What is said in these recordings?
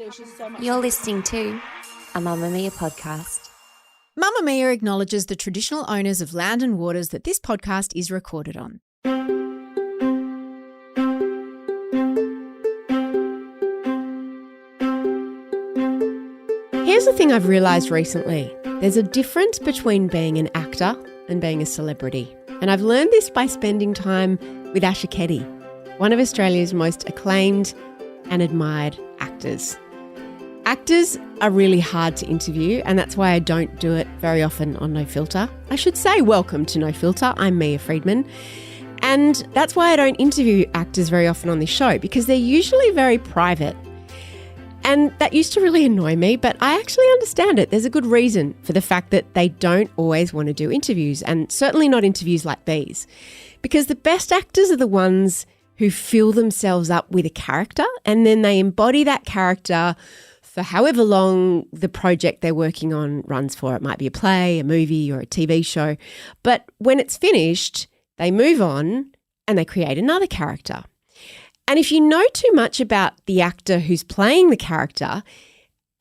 There's just so much. You're listening to a Mamamia podcast. Mamamia acknowledges the traditional owners of land and waters that this podcast is recorded on. Here's the thing I've realised recently. There's a difference between being an actor and being a celebrity. And I've learned this by spending time with Asher Keddie, one of Australia's most acclaimed and admired actors. Actors are really hard to interview, and that's why I don't do it very often on No Filter. I should say welcome to No Filter. I'm Mia Freedman. And that's why I don't interview actors very often on this show, because they're usually very private. And that used to really annoy me, but I actually understand it. There's a good reason for the fact that they don't always want to do interviews, and certainly not interviews like these. Because the best actors are the ones who fill themselves up with a character, and then they embody that character for however long the project they're working on runs for. It might be a play, a movie, or a TV show. But when it's finished, they move on and they create another character. And if you know too much about the actor who's playing the character,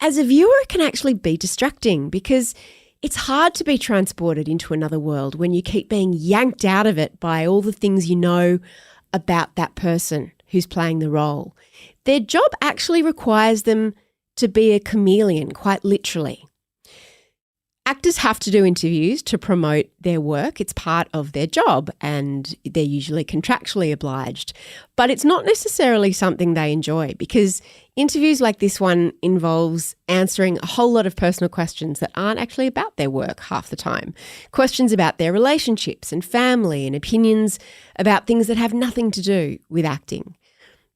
as a viewer, it can actually be distracting, because it's hard to be transported into another world when you keep being yanked out of it by all the things you know about that person who's playing the role. Their job actually requires them to be a chameleon, quite literally. Actors have to do interviews to promote their work. It's part of their job, and they're usually contractually obliged. But it's not necessarily something they enjoy, because interviews like this one involves answering a whole lot of personal questions that aren't actually about their work half the time. Questions about their relationships and family, and opinions about things that have nothing to do with acting.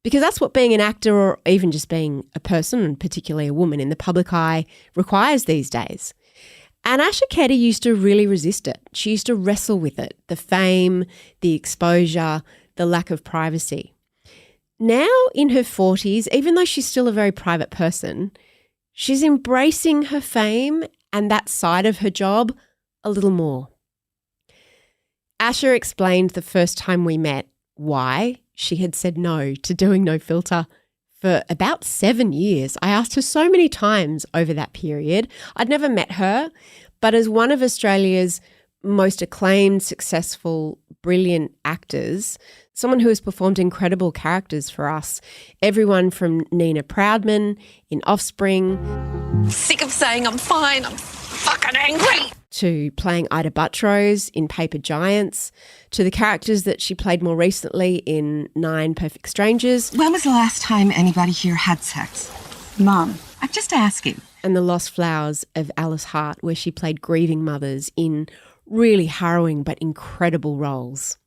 Because that's what being an actor, or even just being a person, and particularly a woman in the public eye, requires these days. And Asher Keddie used to really resist it. She used to wrestle with it, the fame, the exposure, the lack of privacy. Now in her 40s, even though she's still a very private person, she's embracing her fame and that side of her job a little more. Asher explained the first time we met why she had said no to doing No Filter for about 7 years. I asked her so many times over that period. I'd never met her, but as one of Australia's most acclaimed, successful, brilliant actors, someone who has performed incredible characters for us, everyone from Nina Proudman in Offspring. Sick of saying I'm fine, I'm fucking angry. To playing Ida Buttrose in Paper Giants, to the characters that she played more recently in 9 Perfect Strangers. When was the last time anybody here had sex? Mom, I'm just asking. And The Lost Flowers of Alice Hart, where she played grieving mothers in really harrowing but incredible roles.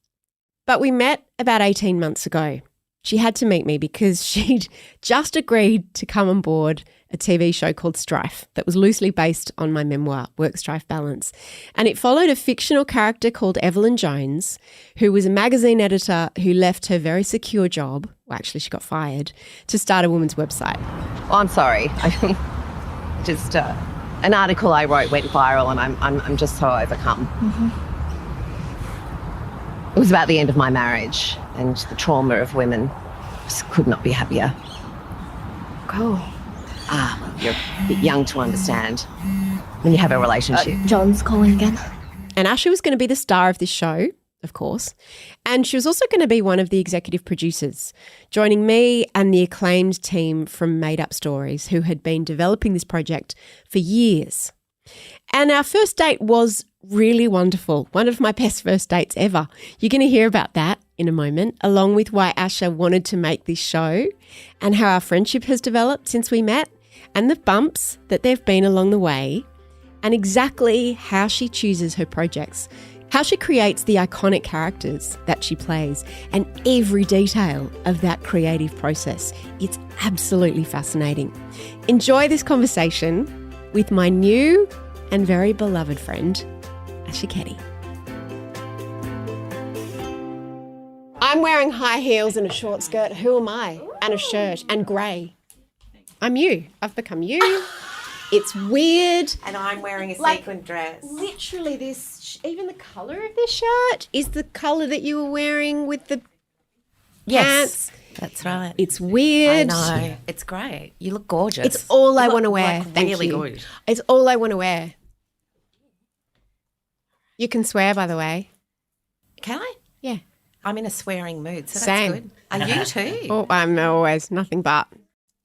But we met about 18 months ago. She had to meet me because she'd just agreed to come on board a TV show called Strife that was loosely based on my memoir, Work-Strife Balance. And it followed a fictional character called Evelyn Jones, who was a magazine editor who left her very secure job, well, actually she got fired, to start a women's website. Oh, I'm sorry. Just an article I wrote went viral, and I'm just so overcome. Mm-hmm. It was about the end of my marriage and the trauma of women. Just could not be happier. Cool. You're a bit young to understand when you have a relationship. John's calling again. And Asher was going to be the star of this show, of course, and she was also going to be one of the executive producers, joining me and the acclaimed team from Made Up Stories, who had been developing this project for years. And our first date was really wonderful, one of my best first dates ever. You're going to hear about that in a moment, along with why Asher wanted to make this show and how our friendship has developed since we met, and the bumps that there have been along the way, and exactly how she chooses her projects, how she creates the iconic characters that she plays, and every detail of that creative process. It's absolutely fascinating. Enjoy this conversation with my new and very beloved friend, Asher Keddie. I'm wearing high heels and a short skirt. Who am I? And a shirt and grey. I'm you. I've become you. It's weird. And I'm wearing a sequin dress. Literally this, even the colour of this shirt is the colour that you were wearing with the pants. That's right. It's weird. I know. It's great. You look gorgeous. It's all I You want to look, wear. like, Thank really you. good. It's all I want to wear. You can swear, by the way. Can I? Yeah. I'm in a swearing mood, so Same. that's good. Are you too? Oh, I'm always nothing but.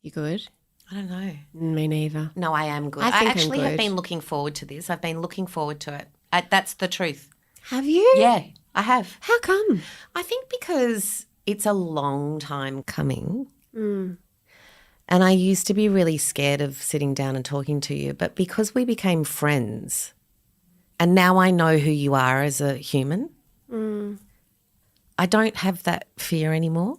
You good? I don't know. Me neither. No, I am good. I think I'm actually have good. been looking forward to this. I've been looking forward to it. That's the truth. Have you? Yeah, I have. How come? I think because it's a long time coming. Mm. And I used to be really scared of sitting down and talking to you, but because we became friends and now I know who you are as a human, I don't have that fear anymore.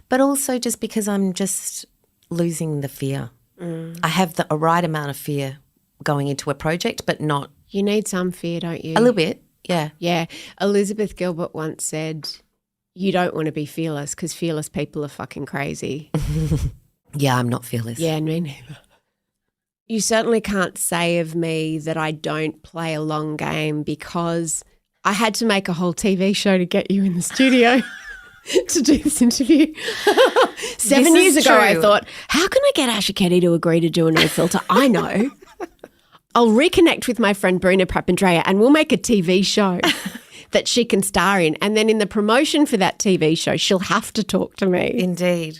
But also just because I'm just losing the fear. I have a right amount of fear going into a project, but not You need some fear, don't you? a little bit, yeah. Yeah. Elizabeth Gilbert once said, you don't want to be fearless because fearless people are fucking crazy. Yeah, I'm not fearless. Yeah, me neither. You certainly can't say of me that I don't play a long game because I had to make a whole TV show to get you in the studio to do this interview. 7 years ago, I true. thought, how can I get Asher Keddie to agree to do a no filter? I know. I'll reconnect with my friend Bruna Papandrea and we'll make a TV show that she can star in. And then in the promotion for that TV show, she'll have to talk to me. Indeed.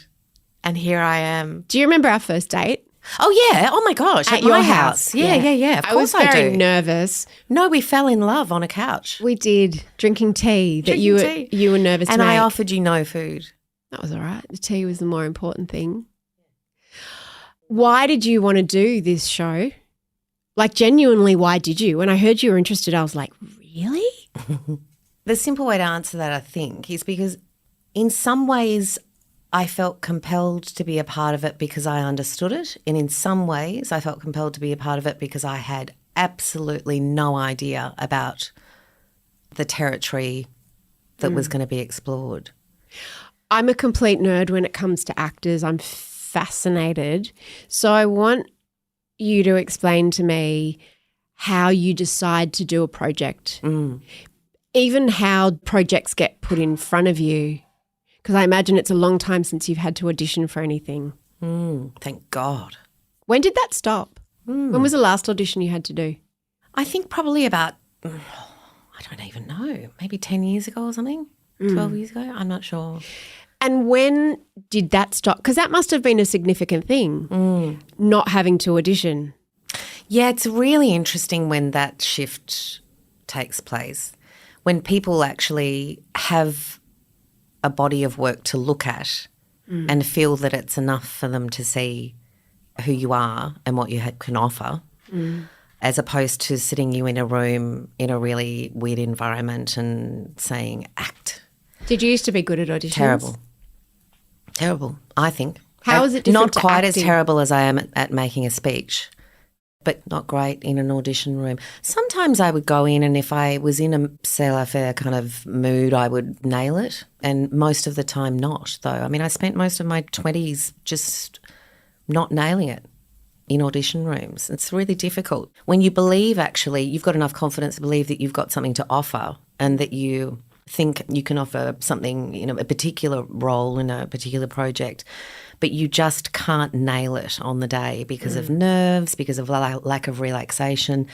And here I am. Do you remember our first date? Oh, yeah. Oh, my gosh. At my your house. Yeah. Of I was course I very do. nervous. No, we fell in love on a couch. We did, drinking tea that Drinking you tea. you were nervous And to I make. offered you no food. That was all right. The tea was the more important thing. Why did you want to do this show? Like, genuinely, why did you? When I heard you were interested, I was like, really? The simple way to answer that, I think, is because in some ways I felt compelled to be a part of it because I understood it. And in some ways I felt compelled to be a part of it because I had absolutely no idea about the territory that was going to be explored. I'm a complete nerd when it comes to actors. I'm fascinated. So I want you to explain to me how you decide to do a project, even how projects get put in front of you, because I imagine it's a long time since you've had to audition for anything. Thank God. When did that stop? When was the last audition you had to do? I think probably about, I don't even know, maybe 10 years ago or something, 12 years ago. I'm not sure. And when did that stop? Because that must have been a significant thing, not having to audition. Yeah, it's really interesting when that shift takes place, when people actually have a body of work to look at and feel that it's enough for them to see who you are and what you can offer, as opposed to sitting you in a room in a really weird environment and saying, act. Did you used to be good at auditions? Terrible, I think. How is it different Not to quite as acting? terrible as I am at making a speech, but not great in an audition room. Sometimes I would go in and if I was in a sailor-faire kind of mood, I would nail it, and most of the time not, though. I mean, I spent most of my 20s just not nailing it in audition rooms. It's really difficult. When you believe actually you've got enough confidence to believe that you've got something to offer and that you think you can offer something, you know, a particular role in a particular project, but you just can't nail it on the day because of nerves, because of lack of relaxation.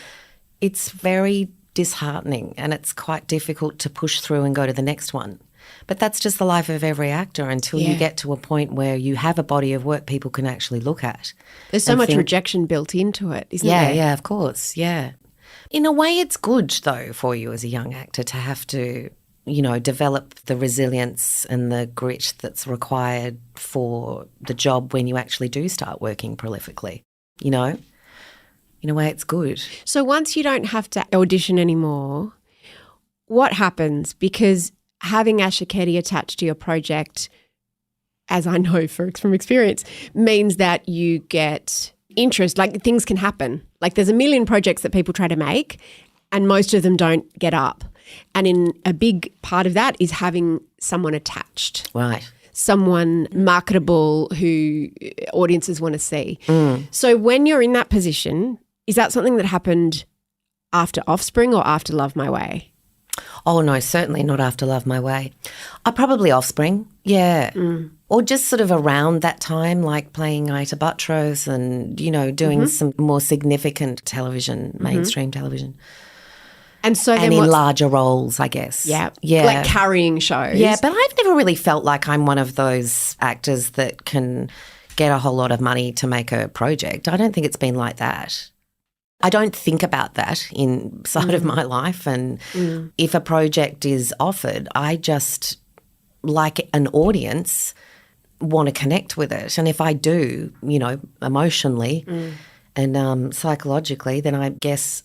It's very disheartening and it's quite difficult to push through and go to the next one. But that's just the life of every actor until you get to a point where you have a body of work people can actually look at. There's so and much think, rejection built into it, isn't there? Yeah, of course, yeah. In a way it's good, though, for you as a young actor to have to, you know, develop the resilience and the grit that's required for the job when you actually do start working prolifically, you know? In a way it's good. So once you don't have to audition anymore, what happens? Because having Asher Keddie attached to your project, as I know from experience, means that you get interest. Like things can happen. Like there's a million projects that people try to make and most of them don't get up. And in a big part of that is having someone attached. Right. Someone marketable who audiences want to see. So when you're in that position, is that something that happened after Offspring or after Love My Way? Oh, no, certainly not after Love My Way. Probably Offspring, yeah. or just sort of around that time, like playing Ita Buttrose and, doing some more significant television, mainstream television. And so then and in larger roles, I guess. Yeah. Yeah. Like carrying shows. Yeah, but I've never really felt like I'm one of those actors that can get a whole lot of money to make a project. I don't think it's been like that. I don't think about that inside of my life, and if a project is offered, I just, like an audience, want to connect with it. And if I do, emotionally and psychologically, then I guess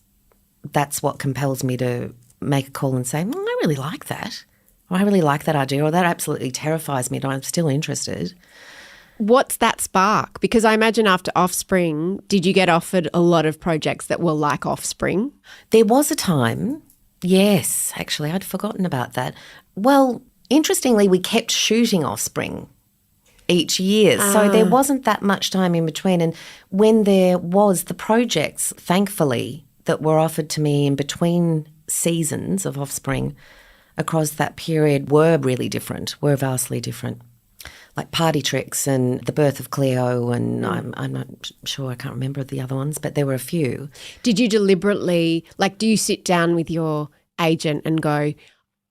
that's what compels me to make a call and say, I really like that, or I really like that idea, or that absolutely terrifies me, and I'm still interested. What's that spark? Because I imagine after Offspring, did you get offered a lot of projects that were like Offspring? There was a time, yes, actually, I'd forgotten about that. Well, interestingly, we kept shooting Offspring each year, so there wasn't that much time in between. And when there was, the projects, thankfully, that were offered to me in between seasons of Offspring across that period were really different, were vastly different. Like Party Tricks and The Birth of Cleo, and I'm not sure, I can't remember the other ones, but there were a few. Did you deliberately, do you sit down with your agent and go,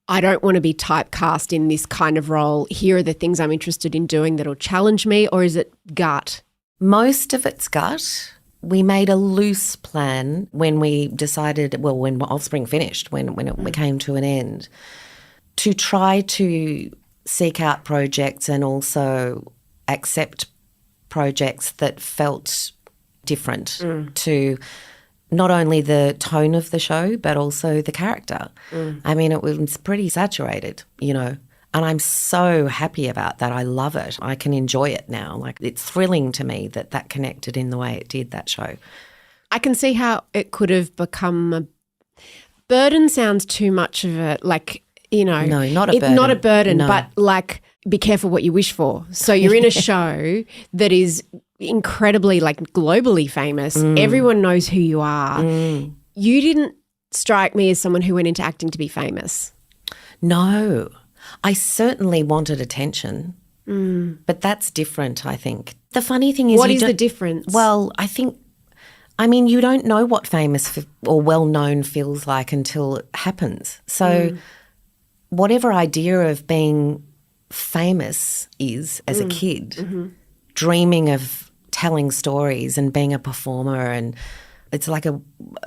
I don't want to be typecast in this kind of role. Here are the things I'm interested in doing that'll challenge me, or is it gut? Most of it's gut. We made a loose plan when we decided, when Offspring finished, when it came to an end, to try to seek out projects and also accept projects that felt different to not only the tone of the show but also the character. I mean, it was pretty saturated, and I'm so happy about that. I love it. I can enjoy it now. Like, it's thrilling to me that connected in the way it did, that show. I can see how it could have become a burden. Sounds too much of a, no, not a burden. Not a burden, no. But be careful what you wish for. So you're in a show that is incredibly globally famous. Everyone knows who you are. You didn't strike me as someone who went into acting to be famous. No, I certainly wanted attention, but that's different, I think. The funny thing is, what is the difference? Well, you don't know what famous or well-known feels like until it happens. So whatever idea of being famous is as a kid, dreaming of telling stories and being a performer, and it's like a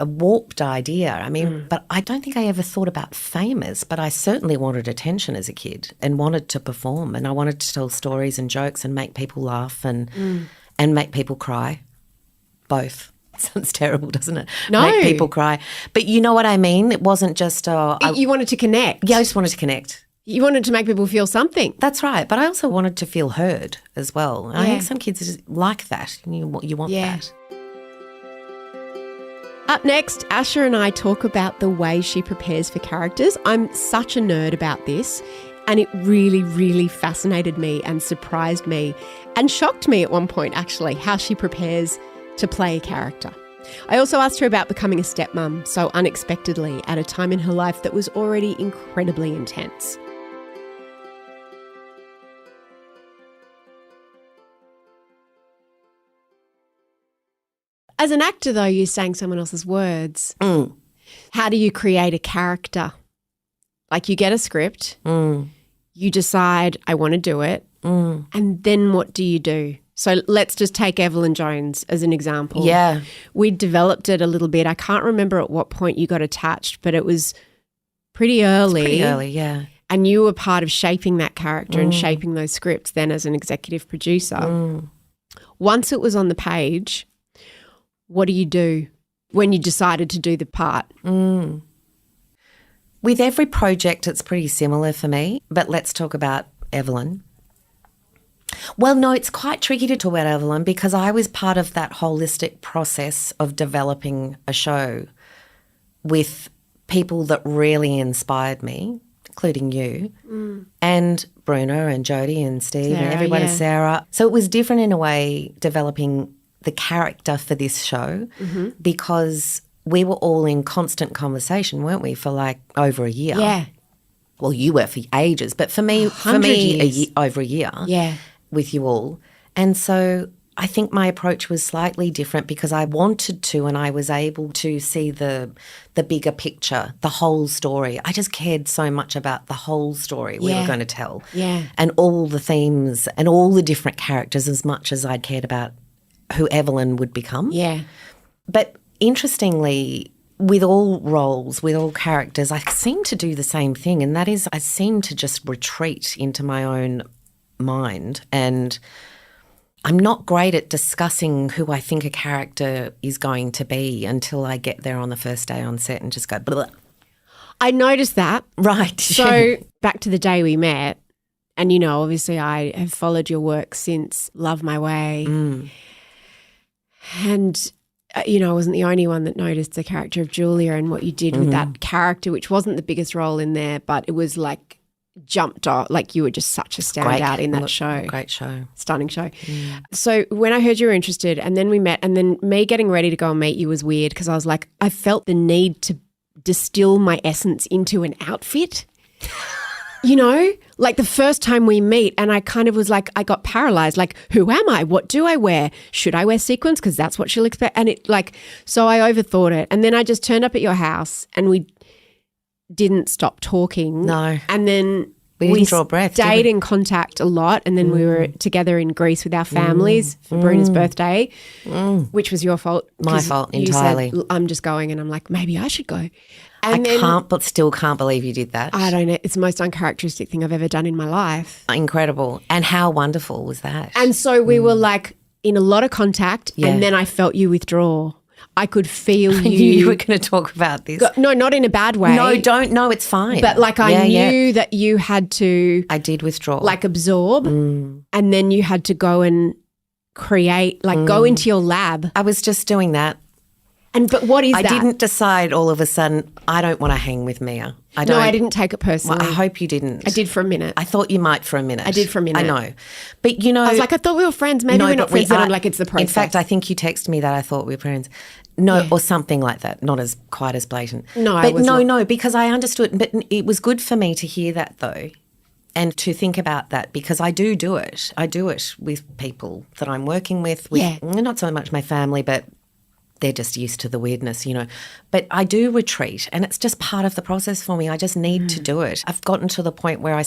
warped idea. But I don't think I ever thought about famous, but I certainly wanted attention as a kid and wanted to perform, and I wanted to tell stories and jokes and make people laugh and make people cry. Both. Sounds terrible, doesn't it? No. Make people cry. But you know what I mean? It wasn't just you wanted to connect. Yeah, I just wanted to connect. You wanted to make people feel something. That's right. But I also wanted to feel heard as well. And I think some kids just like that. You want that. Up next, Asher and I talk about the way she prepares for characters. I'm such a nerd about this, and it really, really fascinated me and surprised me and shocked me at one point, actually, how she prepares to play a character. I also asked her about becoming a stepmom so unexpectedly at a time in her life that was already incredibly intense. As an actor, though, you're saying someone else's words. How do you create a character? You get a script, you decide, I want to do it, and then what do you do? So let's just take Evelyn Jones as an example. Yeah. We developed it a little bit. I can't remember at what point you got attached, but it was pretty early. It's pretty early, yeah. And you were part of shaping that character and shaping those scripts then as an executive producer. Once it was on the page, what do you do when you decided to do the part? With every project, it's pretty similar for me, but let's talk about Evelyn. Well, no, it's quite tricky to talk about Evelyn because I was part of that holistic process of developing a show with people that really inspired me, including you, and Bruno and Jodie and Steve and everyone, Sarah. So it was different in a way developing the character for this show because we were all in constant conversation, weren't we, for over a year? Yeah. Well, you were for ages, but for me, over a year. Yeah. with you all. And so I think my approach was slightly different because I wanted to, and I was able to see the bigger picture, the whole story. I just cared so much about the whole story we were going to tell. Yeah. And all the themes and all the different characters as much as I cared about who Evelyn would become. Yeah. But interestingly, with all roles, with all characters, I seem to do the same thing, and that is I seem to just retreat into my own mind, and I'm not great at discussing who I think a character is going to be until I get there on the first day on set and just go, blah. I noticed that. Right. So back to the day we met, and, you know, obviously I have followed your work since Love My Way. And, you know, I wasn't the only one that noticed the character of Julia and what you did with that character, which wasn't the biggest role in there, but it was like jumped off. Like you were just such a standout in that show. Great show. Stunning show. So when I heard you were interested and then we met, and then me getting ready to go and meet you was weird because I was like, I felt the need to distill my essence into an outfit. You know, like the first time we meet, and I kind of was like, I got paralyzed. Like, who am I? What do I wear? Should I wear sequins? Because that's what she'll expect. And it like, so I overthought it. And then I just turned up at your house and we didn't stop talking. No. And then we didn't draw breath. Stayed in contact a lot. And then we were together in Greece with our families for Bruna's birthday, which was your fault. My fault entirely. You said, I'm just going, and I'm like, maybe I should go. And I still can't believe you did that. I don't know. It's the most uncharacteristic thing I've ever done in my life. Incredible. And how wonderful was that? And so we were like in a lot of contact, and then I felt you withdraw. I could feel you. I knew you were going to talk about this. No, not in a bad way. No, don't. No, it's fine. But like I knew that you had to. I did withdraw. Like absorb, and then you had to go and create, like go into your lab. I was just doing that. But what is that? I didn't decide all of a sudden I don't want to hang with Mia. I didn't take it personally. Well, I hope you didn't. I did for a minute. I thought you might for a minute. I did for a minute. I know. But, you know. I was like, I thought we were friends. Maybe we're not friends. And I'm like, it's the process. In fact, I think you texted me that I thought we were friends. No, or something like that. Not as quite as blatant. No, but no, because I understood. But it was good for me to hear that though, and to think about that because I do it. I do it with people that I'm working with. Not so much my family, but they're just used to the weirdness, you know. But I do retreat, and it's just part of the process for me. I just need to do it. I've gotten to the point where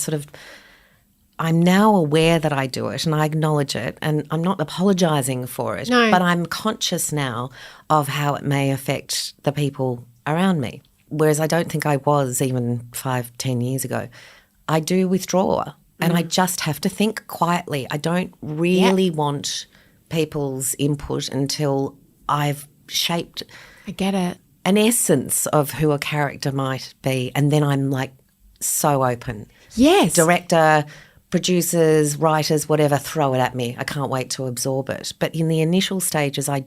I'm now aware that I do it and I acknowledge it, and I'm not apologising for it, but I'm conscious now of how it may affect the people around me, whereas I don't think I was even 5-10 years ago. I do withdraw, and I just have to think quietly. I don't really want people's input until I've shaped an essence of who a character might be, and then I'm like so open. Yes. Director, producers, writers, whatever, throw it at me. I can't wait to absorb it. But in the initial stages I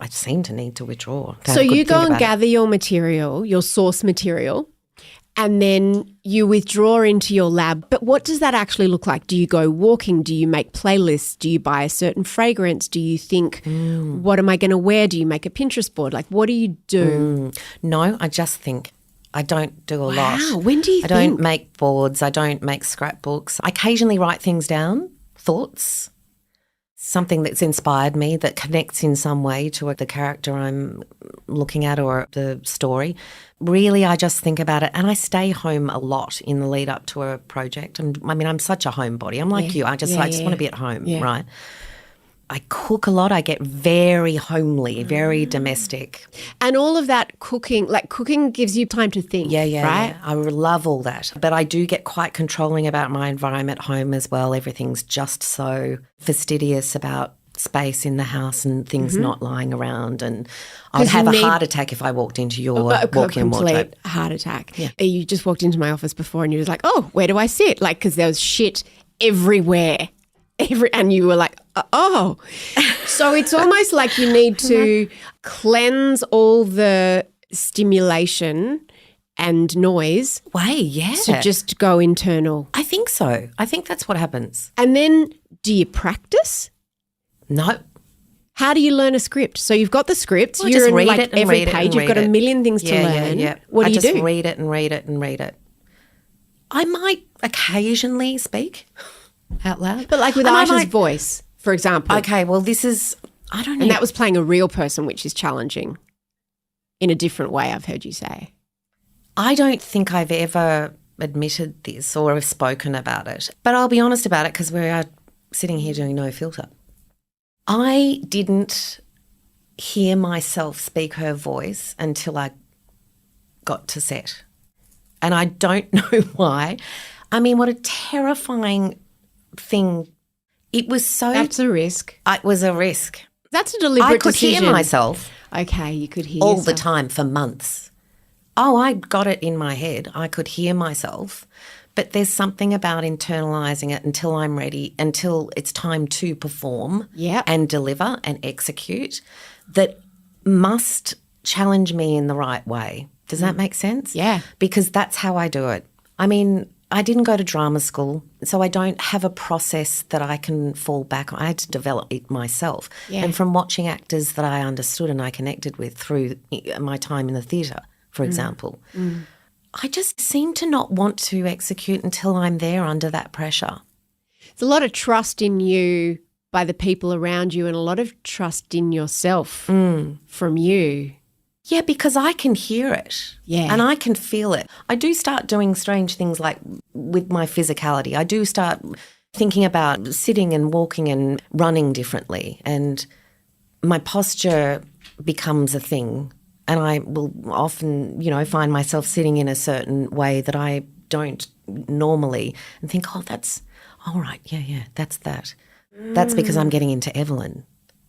seem to need to withdraw. So you go and gather your material, your source material, and then you withdraw into your lab. But what does that actually look like? Do you go walking? Do you make playlists? Do you buy a certain fragrance? Do you think, what am I going to wear? Do you make a Pinterest board? Like, what do you do? No, I just think. I don't do a lot. Wow, when do you think? I don't make boards. I don't make scrapbooks. I occasionally write things down, thoughts, something that's inspired me that connects in some way to the character I'm looking at or the story. Really, I just think about it, and I stay home a lot in the lead up to a project. I'm such a homebody. I'm like you. I just want to be at home, right? I cook a lot. I get very homely, very domestic. And all of that cooking gives you time to think, right? Yeah. I love all that. But I do get quite controlling about my environment at home as well. Everything's just so fastidious about space in the house and things not lying around, and I'd have a heart attack if I walked into your walk-in wardrobe. Heart attack. Yeah. You just walked into my office before and you were like, oh, where do I sit? Like, because there was shit everywhere. And you were like, oh. So it's almost like you need to cleanse all the stimulation and noise to just go internal. I think so. I think that's what happens. And then do you practice? No. How do you learn a script? So you've got the script. Well, you're just in read like it and every read it page. and You've got a million things to learn. Yeah. What do you do? I just read it and read it and read it. I might occasionally speak. out loud. But like with And I Asher's might- voice, for example. Okay, well, this is, I don't know. And that was playing a real person, which is challenging in a different way, I've heard you say. I don't think I've ever admitted this or have spoken about it, but I'll be honest about it because we are sitting here doing no filter. I didn't hear myself speak her voice until I got to set. And I don't know why. I mean, what a terrifying thing. It was so... That's a risk. It was a risk. That's a deliberate I could decision. hear myself Okay, you could hear all yourself. the time for months. Oh, I got it in my head. I could hear myself. But there's something about internalising it until I'm ready, until it's time to perform and deliver and execute, that must challenge me in the right way. Does that make sense? Yeah. Because that's how I do it. I mean, I didn't go to drama school, so I don't have a process that I can fall back on. I had to develop it myself. Yeah. And from watching actors that I understood and I connected with through my time in the theatre, for example, I just seem to not want to execute until I'm there under that pressure. There's a lot of trust in you by the people around you and a lot of trust in yourself from you. Yeah, because I can hear it. Yeah. And I can feel it. I do start doing strange things like with my physicality. I do start thinking about sitting and walking and running differently, and my posture becomes a thing. And I will often, find myself sitting in a certain way that I don't normally and think, oh, that's all right. Yeah, that's that. That's because I'm getting into Evelyn,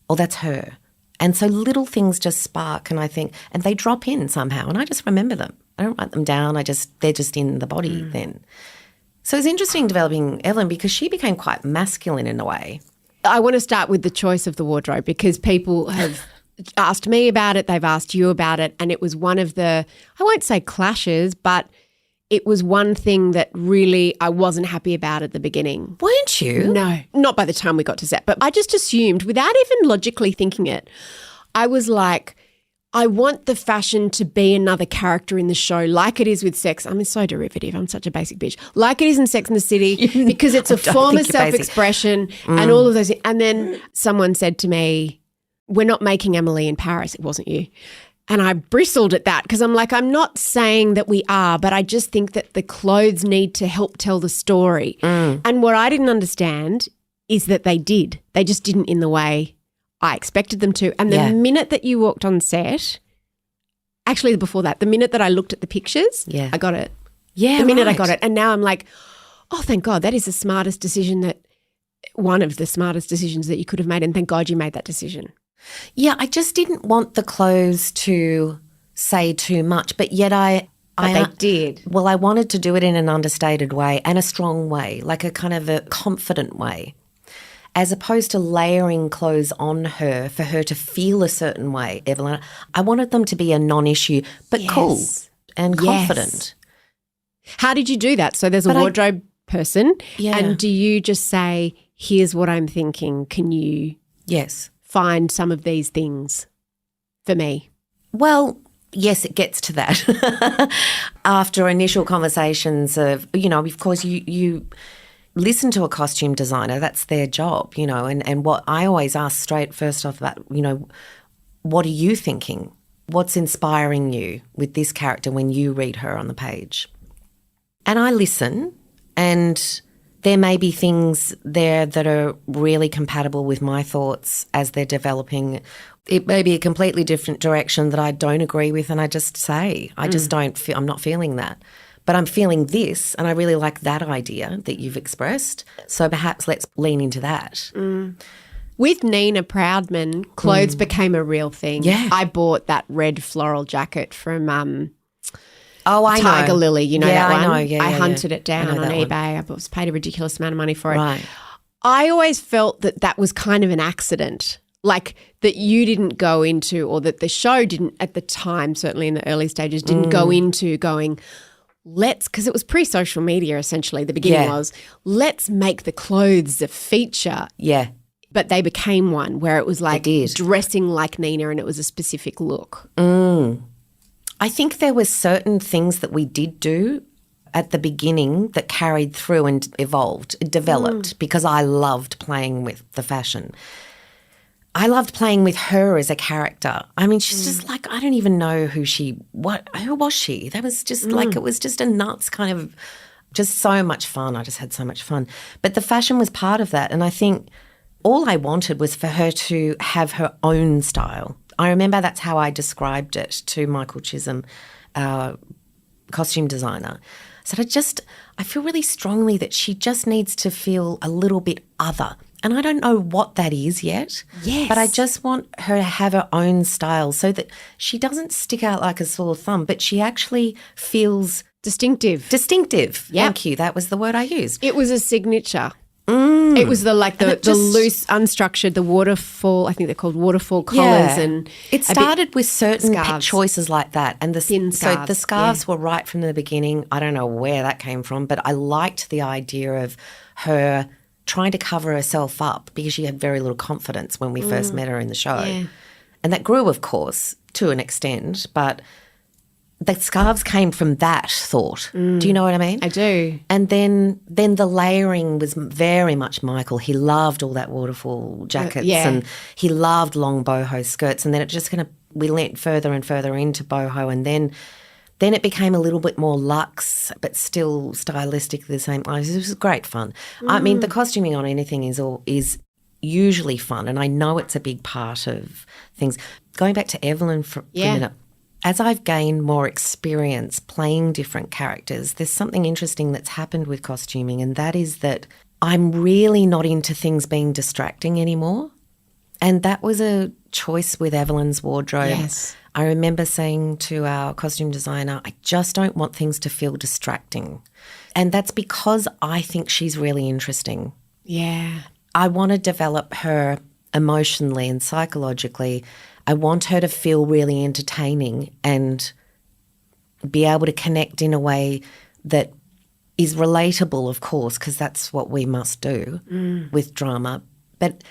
or that's her. And so little things just spark, and I think, and they drop in somehow, and I just remember them. I don't write them down. They're just in the body then. So it's interesting developing Evelyn because she became quite masculine in a way. I want to start with the choice of the wardrobe because people have asked me about it, they've asked you about it, and it was one of the, I won't say clashes, but it was one thing that really I wasn't happy about at the beginning. Weren't you? No, not by the time we got to set, but I just assumed without even logically thinking it, I was like, I want the fashion to be another character in the show like it is with Sex. I'm so derivative. I'm such a basic bitch. Like it is in Sex and the City because it's a form of self-expression and all of those. And then someone said to me, we're not making Emily in Paris. It wasn't you. And I bristled at that because I'm like, I'm not saying that we are, but I just think that the clothes need to help tell the story. And what I didn't understand is that they did. They just didn't in the way I expected them to. And the minute that you walked on set, actually before that, the minute that I looked at the pictures, I got it. Yeah, the minute I right. got it. And now I'm like, oh, thank God, that is the smartest decision one of the smartest decisions that you could have made. And thank God you made that decision. Yeah, I just didn't want the clothes to say too much, but yet They did. Well, I wanted to do it in an understated way and a strong way, like a kind of a confident way, as opposed to layering clothes on her for her to feel a certain way, Evelyn. I wanted them to be a non-issue, but cool and confident. How did you do that? So there's a wardrobe person and do you just say, here's what I'm thinking, can you find some of these things for me? Well, yes, it gets to that. After initial conversations of, of course you listen to a costume designer, that's their job, and what I always ask Strait first off about, what are you thinking? What's inspiring you with this character when you read her on the page? And I listen, and there may be things there that are really compatible with my thoughts as they're developing. It may be a completely different direction that I don't agree with, and I just say, I just don't feel, I'm not feeling that. But I'm feeling this, and I really like that idea that you've expressed, so perhaps let's lean into that. With Nina Proudman, clothes became a real thing. Yeah. I bought that red floral jacket from I Tiger know. Lily, you know that one? I know, yeah. I hunted it down on that eBay. I was paid a ridiculous amount of money for it. Right. I always felt that was kind of an accident, like that you didn't go into, or that the show didn't at the time, certainly in the early stages, didn't go into going, because it was pre-social media essentially, the beginning was, let's make the clothes a feature. Yeah. But they became one where it was like did. dressing like Nina and it was a specific look. I think there were certain things that we did do at the beginning that carried through and evolved, developed, because I loved playing with the fashion. I loved playing with her as a character. I mean, she's just like, I don't even know who was she? That was just like, it was just a nuts kind of, just so much fun. I just had so much fun. But the fashion was part of that. And I think all I wanted was for her to have her own style. I remember that's how I described it to Michael Chisholm, our costume designer. So I feel really strongly that she just needs to feel a little bit other. And I don't know what that is yet. Yes. But I just want her to have her own style so that she doesn't stick out like a sore thumb, but she actually feels distinctive. Yep. Thank you. That was the word I used. It was a signature. It was the loose, unstructured, the waterfall, I think they're called waterfall collars. And it started with certain scarves. Choices like that. And Thin scarves, so the scarves were right from the beginning. I don't know where that came from, but I liked the idea of her trying to cover herself up because she had very little confidence when we first met her in the show. Yeah. And that grew, of course, to an extent, but the scarves came from that thought. Do you know what I mean? I do. And then the layering was very much Michael. He loved all that waterfall jackets and he loved long boho skirts. And then it just we went further and further into boho, and then it became a little bit more luxe, but still stylistically the same. It was great fun. I mean, the costuming on anything is usually fun, and I know it's a big part of things. Going back to Evelyn for a minute. As I've gained more experience playing different characters, there's something interesting that's happened with costuming, and that is that I'm really not into things being distracting anymore. And that was a choice with Evelyn's wardrobe. Yes. I remember saying to our costume designer, I just don't want things to feel distracting. And that's because I think she's really interesting. Yeah. I want to develop her emotionally and psychologically. I want her to feel really entertaining and be able to connect in a way that is relatable, of course, because that's what we must do with drama. But,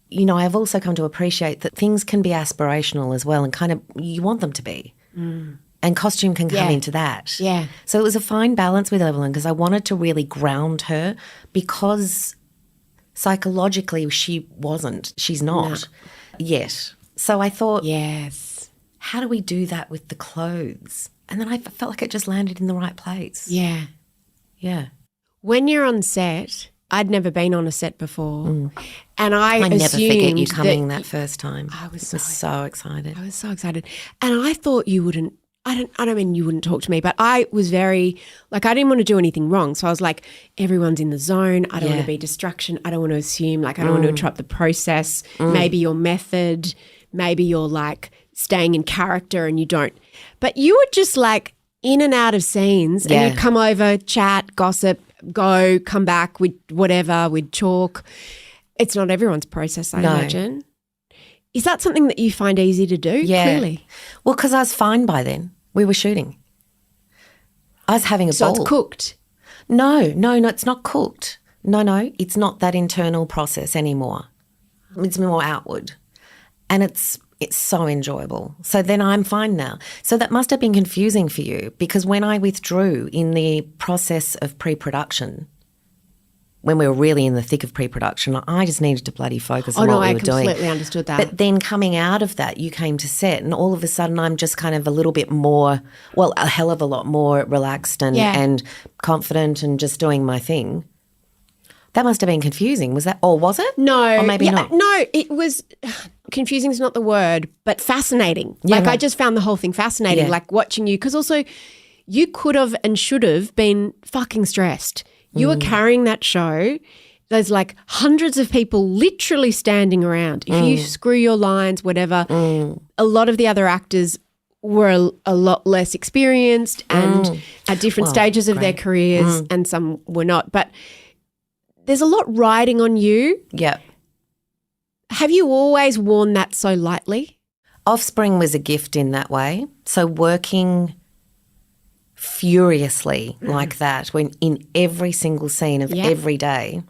you know, I've also come to appreciate that things can be aspirational as well, and kind of you want them to be. And costume can come into that. Yeah. So it was a fine balance with Evelyn because I wanted to really ground her because psychologically she's not yet. So I thought, yes, how do we do that with the clothes? And then I felt like it just landed in the right place. Yeah. Yeah. When you're on set, I'd never been on a set before, and I never forget you coming that that first time. I was so excited. I was so excited. And I thought you wouldn't, I don't mean you wouldn't talk to me, but I was very, like, I didn't want to do anything wrong. So I was like, everyone's in the zone. I don't want to be a distraction. I don't want to assume, like, I don't want to interrupt the process. Maybe your method, maybe you're like staying in character and you don't. But you were just like in and out of scenes and you'd come over, chat, gossip, go, come back with whatever, with chalk. It's not everyone's process, I imagine. Is that something that you find easy to do? Yeah. Clearly. Well, because I was fine by then. We were shooting. I was having a ball. So it's cooked? No, it's not cooked. No, it's not that internal process anymore. It's more outward. And it's so enjoyable. So then I'm fine now. So that must have been confusing for you because when I withdrew in the process of pre-production, when we were really in the thick of pre-production, I just needed to bloody focus on what we were doing. I completely understood that. But then coming out of that, you came to set and all of a sudden I'm just kind of a little bit more, well, a hell of a lot more relaxed and confident and just doing my thing. That must have been confusing. Was that, or was it? No. Or maybe not. No, it was, confusing is not the word, but fascinating. I just found the whole thing fascinating, like watching you, because also you could have and should have been fucking stressed. You were carrying that show. There's like hundreds of people literally standing around. If you screw your lines, whatever, a lot of the other actors were a lot less experienced and at different stages of their careers and some were not. But there's a lot riding on you. Yeah. Have you always worn that so lightly? Offspring was a gift in that way. So working furiously like that when in every single scene of every day,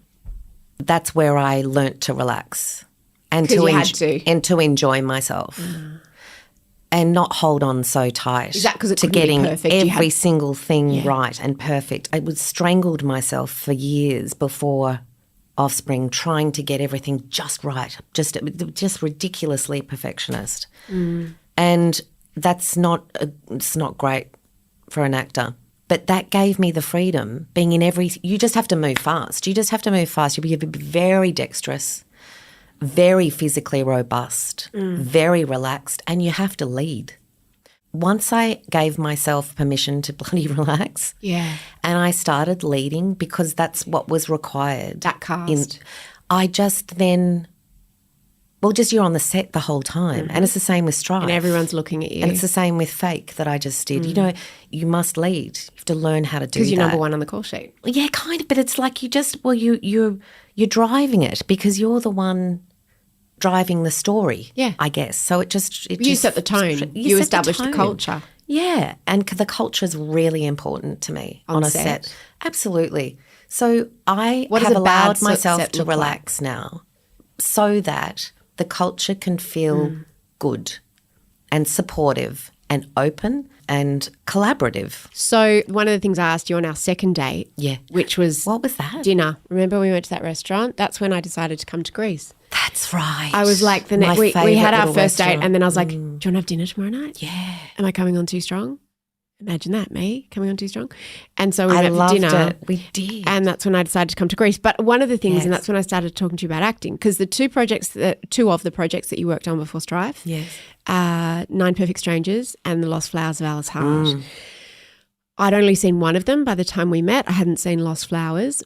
that's where I learnt to relax and to enjoy myself. and not hold on so tight. Is that 'cause it to couldn't be getting perfect? You every had- single thing Yeah. right and perfect? I would strangled myself for years before Offspring, trying to get everything just right, just ridiculously perfectionist, and it's not great for an actor. But that gave me the freedom, being in every. You just have to move fast. You just have to move fast. You have to be very dexterous, very physically robust, very relaxed, and you have to lead. Once I gave myself permission to bloody relax, Yeah. and I started leading because that's what was required. That cast. I just then, just you're on the set the whole time, and it's the same with Strife. And everyone's looking at you. And it's the same with Fake that I just did. You know, you must lead. You have to learn how to do that. Because you're number one on the call sheet. Yeah, kind of, but it's like you're driving it because you're the one driving the story. Yeah. I guess. So You set the tone. You set establish the tone. culture. Yeah, and the culture is really important to me On on a set. set. Absolutely. So I What does have a bad allowed set myself to look like? relax now so that the culture can feel good and supportive and open and collaborative. So one of the things I asked you on our second date, Yeah. which was What was that? dinner. Remember we went to that restaurant? That's when I decided to come to Greece. That's right. I was like, My we favourite had our little first date restaurant. and then I was like, do you want to have dinner tomorrow night? Yeah. Am I coming on too strong? Imagine that, me coming on too strong. And so we I went for loved dinner. it. We did. And that's when I decided to come to Greece. But one of the things, and Yes. that's when I started talking to you about acting, because the two of the projects that you worked on before Strife, Yes. 9 Perfect Strangers and The Lost Flowers of Alice Hart. I'd only seen one of them by the time we met. I hadn't seen Lost Flowers.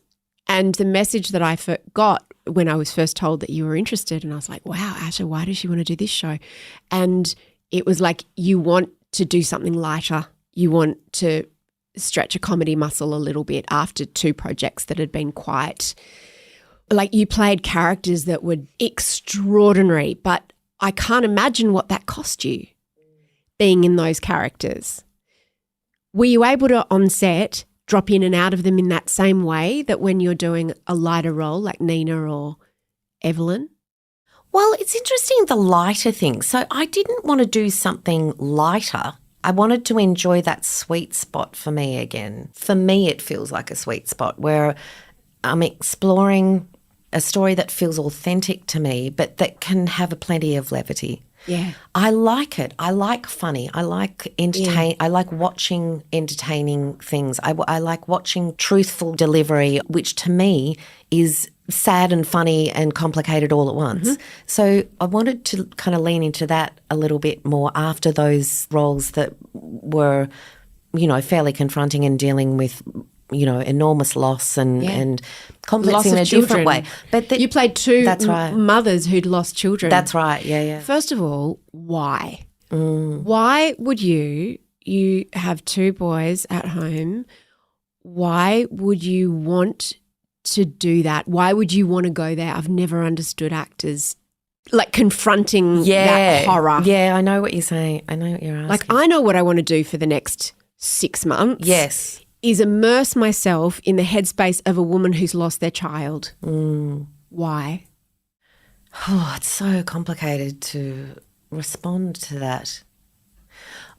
And the message that I got when I was first told that you were interested, and I was like, wow, Asher, why does she want to do this show? And it was like, you want to do something lighter. You want to stretch a comedy muscle a little bit after 2 projects that had been quite, like you played characters that were extraordinary, but I can't imagine what that cost you being in those characters. Were you able to, on set, drop in and out of them in that same way that when you're doing a lighter role like Nina or Evelyn? Well, it's interesting, the lighter thing. So I didn't want to do something lighter. I wanted to enjoy that sweet spot for me again. For me, it feels like a sweet spot where I'm exploring a story that feels authentic to me, but that can have a plenty of levity. Yeah. I like it. I like funny. I like I like watching entertaining things. I like watching truthful delivery, which to me is sad and funny and complicated all at once. So I wanted to kind of lean into that a little bit more after those roles that were, fairly confronting and dealing with, enormous loss and complex Loss in of a children. different way. But You played 2 That's right. mothers who'd lost children. That's right. Yeah. First of all, why? Why would you have 2 boys at home, why would you want to do that? Why would you want to go there? I've never understood actors like confronting that horror. Yeah, I know what you're saying. I know what you're asking. Like I know what I want to do for the next 6 months. Yes. Is immerse myself in the headspace of a woman who's lost their child. Why? Oh, it's so complicated to respond to that.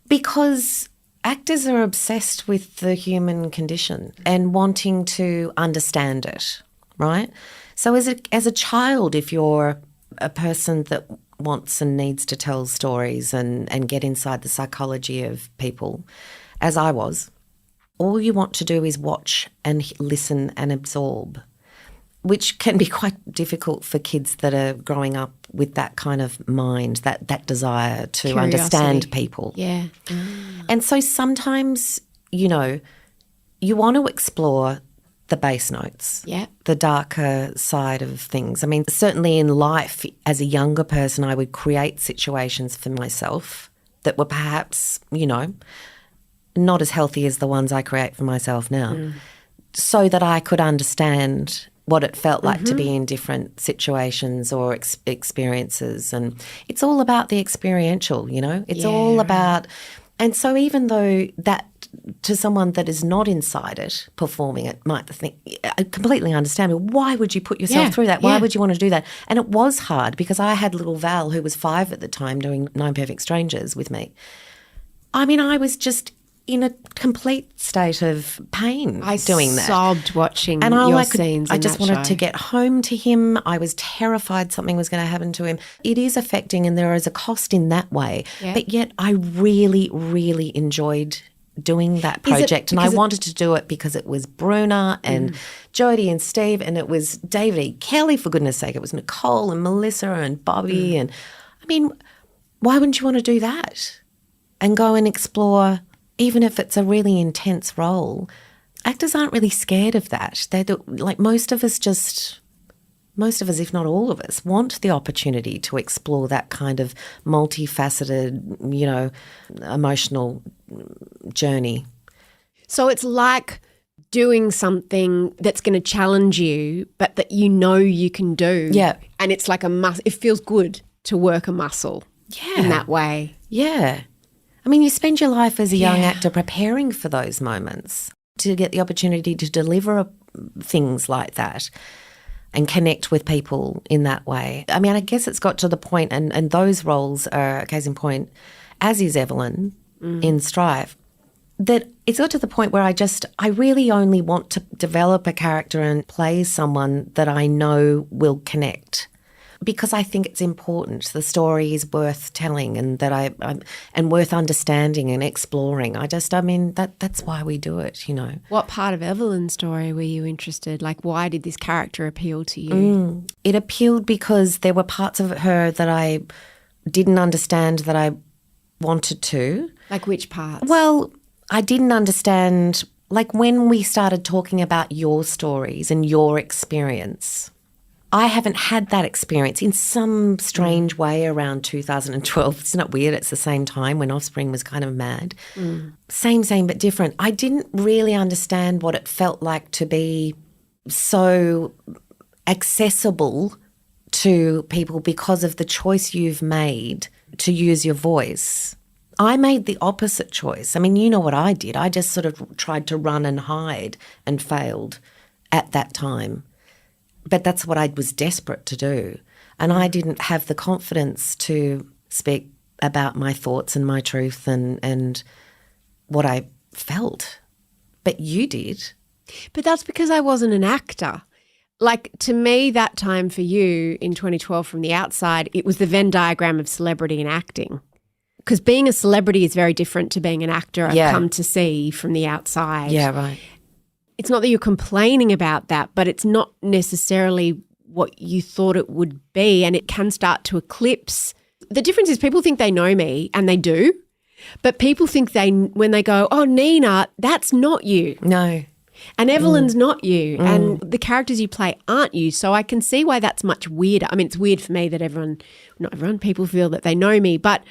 Because actors are obsessed with the human condition and wanting to understand it, right? So as a child, if you're a person that wants and needs to tell stories and get inside the psychology of people, as I was, all you want to do is watch and listen and absorb, which can be quite difficult for kids that are growing up with that kind of mind, that desire to Curiosity. understand people. Yeah. And so sometimes, you want to explore the bass notes, Yeah. the darker side of things. I mean, certainly in life, as a younger person, I would create situations for myself that were perhaps, not as healthy as the ones I create for myself now, so that I could understand what it felt like to be in different situations or experiences. And it's all about the experiential, It's all about And so even though that to someone that is not inside it, performing it, might think, I completely understand. Why would you put yourself through that? Why would you want to do that? And it was hard because I had little Val, who was 5 at the time, doing 9 Perfect Strangers with me. I mean, I was just in a complete state of pain doing that. I sobbed watching and your scenes I in just that wanted show. to get home to him. I was terrified something was going to happen to him. It is affecting and there is a cost in that way. Yeah. But yet I really, really enjoyed doing that project. And I wanted to do it because it was Bruna and Jodie and Steve, and it was David E. Kelly, for goodness sake. It was Nicole and Melissa and Bobby. And I mean, why wouldn't you want to do that and go and explore, even if it's a really intense role? Actors aren't really scared of that. They're like most of us, if not all of us, want the opportunity to explore that kind of multifaceted, emotional journey. So it's like doing something that's going to challenge you, but that you can do. Yeah. And it's like it feels good to work a muscle in that way. Yeah. I mean, you spend your life as a young actor preparing for those moments to get the opportunity to deliver things like that and connect with people in that way. I mean, I guess it's got to the point, and those roles are a case in point, as is Evelyn in Strife, that it's got to the point where I really only want to develop a character and play someone that I know will connect, because I think it's important. The story is worth telling and that and worth understanding and exploring. That's why we do it, What part of Evelyn's story were you interested? Like, why did this character appeal to you? It appealed because there were parts of her that I didn't understand that I wanted to. Like which parts? Well, I didn't understand, like when we started talking about your stories and your experience. I haven't had that experience in some strange way around 2012. Isn't it weird? It's the same time when Offspring was kind of mad. Same but different. I didn't really understand what it felt like to be so accessible to people because of the choice you've made to use your voice. I made the opposite choice. I mean, you know what I did. I just sort of tried to run and hide and failed at that time. But that's what I was desperate to do. And I didn't have the confidence to speak about my thoughts and my truth and what I felt. But you did. But that's because I wasn't an actor. Like, to me, that time for you in 2012 from the outside, it was the Venn diagram of celebrity and acting. Because being a celebrity is very different to being an actor, I've come to see from the outside. Yeah, right. It's not that you're complaining about that, but it's not necessarily what you thought it would be, and it can start to eclipse. The difference is people think they know me, and they do, but people think when they go, oh, Nina, that's not you. No. And Evelyn's not you, and the characters you play aren't you. So I can see why that's much weirder. I mean, it's weird for me that not everyone, people feel that they know me, but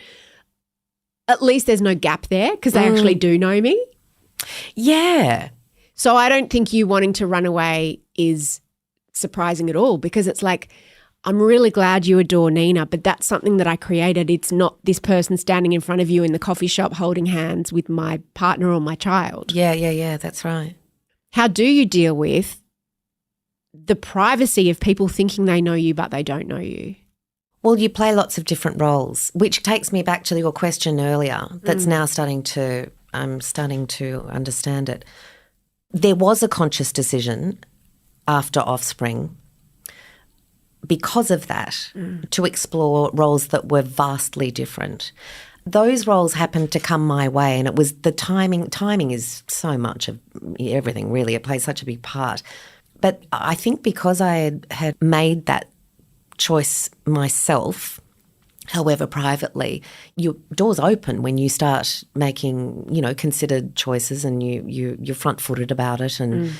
at least there's no gap there because they actually do know me. Yeah. So I don't think you wanting to run away is surprising at all, because it's like, I'm really glad you adore Nina, but that's something that I created. It's not this person standing in front of you in the coffee shop holding hands with my partner or my child. Yeah, that's right. How do you deal with the privacy of people thinking they know you but they don't know you? Well, you play lots of different roles, which takes me back to your question earlier. That's now I'm starting to understand it. There was a conscious decision after Offspring because of that to explore roles that were vastly different. Those roles happened to come my way, and it was the timing. Timing is so much of everything, really. It plays such a big part. But I think because I had made that choice myself, however privately, your doors open when you start making, considered choices, and you're front-footed about it. And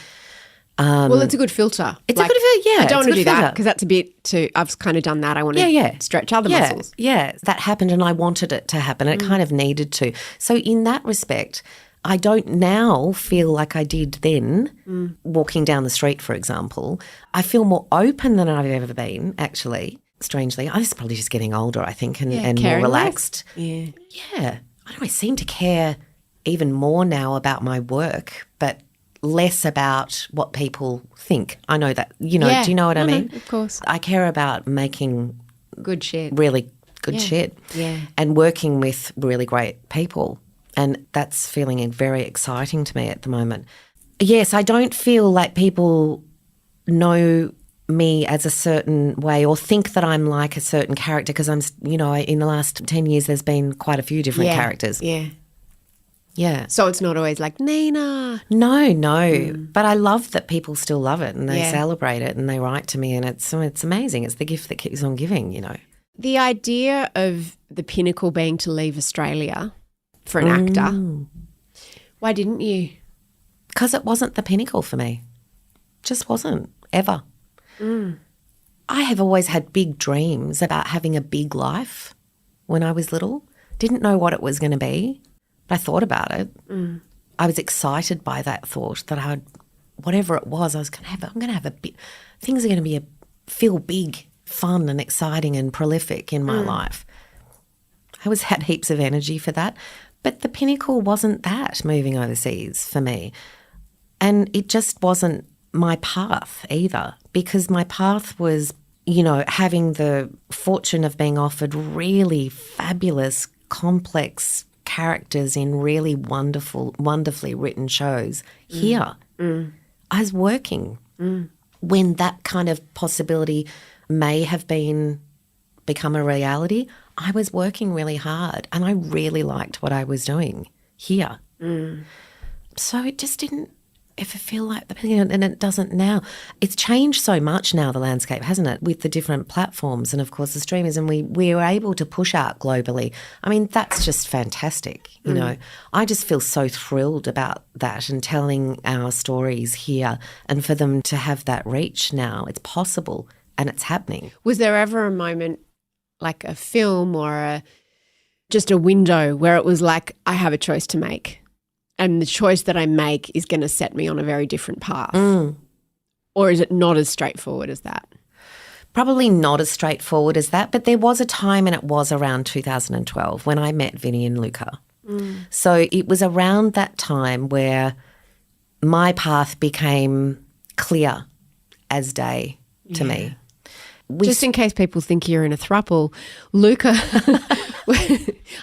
well, it's a good filter. It's a bit of a, I don't want to do that filter. because that's a bit too, I've kind of done that. I want to stretch other muscles. Yeah, that happened and I wanted it to happen. It kind of needed to. So in that respect, I don't now feel like I did then, walking down the street, for example. I feel more open than I've ever been, actually, strangely. I was probably just getting older, I think, and more relaxed. Yeah. Yeah. I don't know, I seem to care even more now about my work, but less about what people think. I know that, do you know what I mean? No, of course. I care about making Good shit. really good shit and working with really great people. And that's feeling very exciting to me at the moment. Yes, I don't feel like people know me as a certain way or think that I'm like a certain character because I'm, in the last 10 years there's been quite a few different characters. Yeah. Yeah. So it's not always like, Nina. No. But I love that people still love it and they celebrate it and they write to me and it's amazing. It's the gift that keeps on giving, The idea of the pinnacle being to leave Australia for an actor, why didn't you? Because it wasn't the pinnacle for me. Just wasn't, ever. I have always had big dreams about having a big life when I was little. Didn't know what it was going to be. But I thought about it. I was excited by that thought that whatever it was, I'm going to have a bit, things are going to feel big, fun and exciting and prolific in my life. I always had heaps of energy for that. But the pinnacle wasn't that, moving overseas for me. And it just wasn't my path either, because my path was, having the fortune of being offered really fabulous, complex characters in really wonderfully written shows here. I was working when that kind of possibility may have become a reality. I was working really hard and I really liked what I was doing here. So it just didn't ever feel like and it doesn't now. It's changed so much now, the landscape, hasn't it, with the different platforms and, of course, the streamers, and we are able to push out globally. I mean, that's just fantastic, I just feel so thrilled about that and telling our stories here and for them to have that reach now. It's possible and it's happening. Was there ever a moment, like a film or just a window where it was like, I have a choice to make? And the choice that I make is going to set me on a very different path? Or is it not as straightforward as that? Probably not as straightforward as that, but there was a time, and it was around 2012 when I met Vinny and Luca. So it was around that time where my path became clear as day to me. Just in case people think you're in a throuple, Luca,